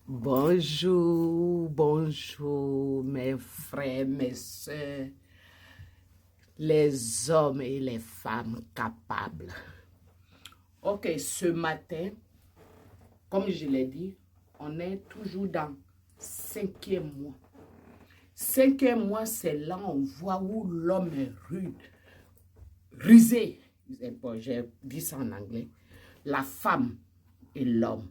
Bonjour, bonjour mes frères, mes soeurs, les hommes et les femmes capables. Ok, ce matin, comme je l'ai dit, on est toujours dans 5e mois. 5e mois, c'est là où on voit où l'homme est rude, rusé. Bon, j'ai dit ça en anglais. La femme et l'homme.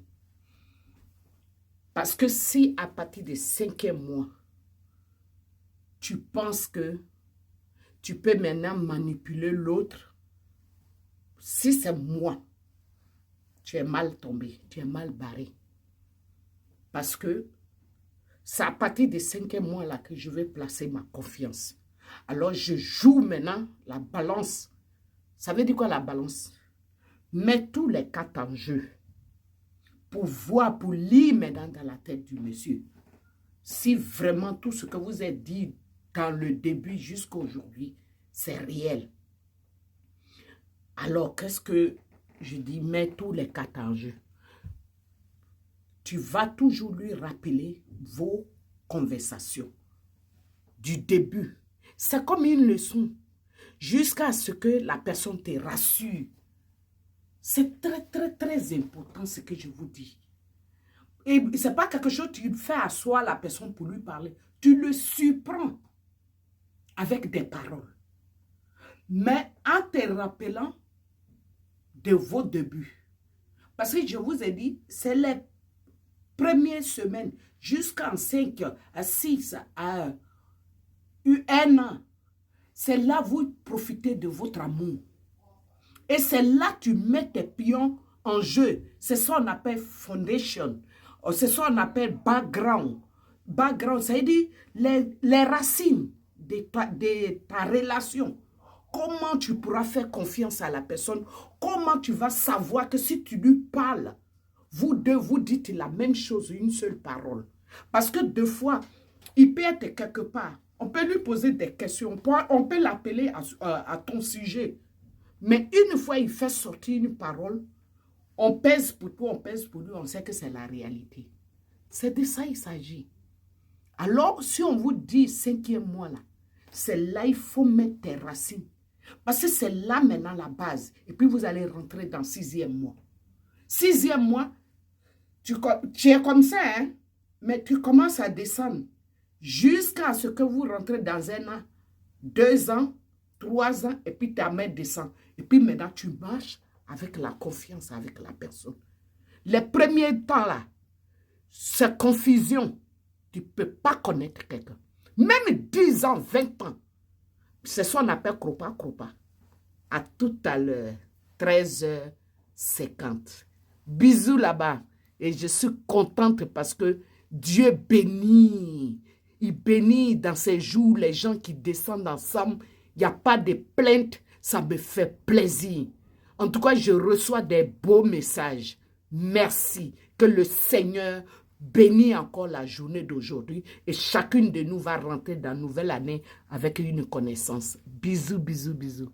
Parce que si à partir du 5e mois, tu penses que tu peux maintenant manipuler l'autre, si c'est moi, tu es mal tombé, tu es mal barré. Parce que c'est à partir du 5e mois là que je vais placer ma confiance. Alors je joue maintenant la balance. Ça veut dire quoi la balance? Mets tous les cartes en jeu pour voir, pour lire maintenant dans la tête du monsieur. Si vraiment tout ce que vous avez dit dans le début jusqu'à aujourd'hui, c'est réel. Alors, qu'est-ce que je dis? Mets tous les cartes en jeu. Tu vas toujours lui rappeler vos conversations du début. C'est comme une leçon jusqu'à ce que la personne te rassure. C'est très, très, très important ce que je vous dis. Et ce n'est pas quelque chose que tu fais asseoir la personne pour lui parler. Tu le surprends avec des paroles. Mais en te rappelant de vos débuts. Parce que je vous ai dit, c'est les premières semaines jusqu'en 5, à 6, à 1 an. C'est là que vous profitez de votre amour. Et c'est là que tu mets tes pions en jeu. C'est ça qu'on appelle foundation. C'est ça qu'on appelle background. Background, ça veut dire les racines de ta relation. Comment tu pourras faire confiance à la personne? Comment tu vas savoir que si tu lui parles, vous deux, vous dites la même chose, une seule parole. Parce que deux fois, il peut être quelque part. On peut lui poser des questions. On peut l'appeler à ton sujet. Mais une fois il fait sortir une parole, on pèse pour toi, on pèse pour lui, on sait que c'est la réalité. C'est de ça il s'agit. Alors, si on vous dit 5e mois là, c'est là il faut mettre tes racines. Parce que c'est là maintenant la base. Et puis vous allez rentrer dans 6e mois. 6e mois, tu es comme ça, hein? Mais tu commences à descendre jusqu'à ce que vous rentrez dans 1 an, 2 ans, 3 ans, et puis ta main descend. Et puis maintenant, tu marches avec la confiance avec la personne. Les premiers temps là, c'est confusion. Tu ne peux pas connaître quelqu'un. Même 10 ans, 20 ans. C'est ce qu'on appelle cropa. À tout à l'heure, 13h50. Bisous là-bas. Et je suis contente parce que Dieu bénit. Il bénit dans ces jours les gens qui descendent ensemble. Il n'y a pas de plainte. Ça me fait plaisir. En tout cas, je reçois des beaux messages. Merci. Que le Seigneur bénisse encore la journée d'aujourd'hui. Et chacune de nous va rentrer dans la nouvelle année avec une connaissance. Bisous, bisous, bisous.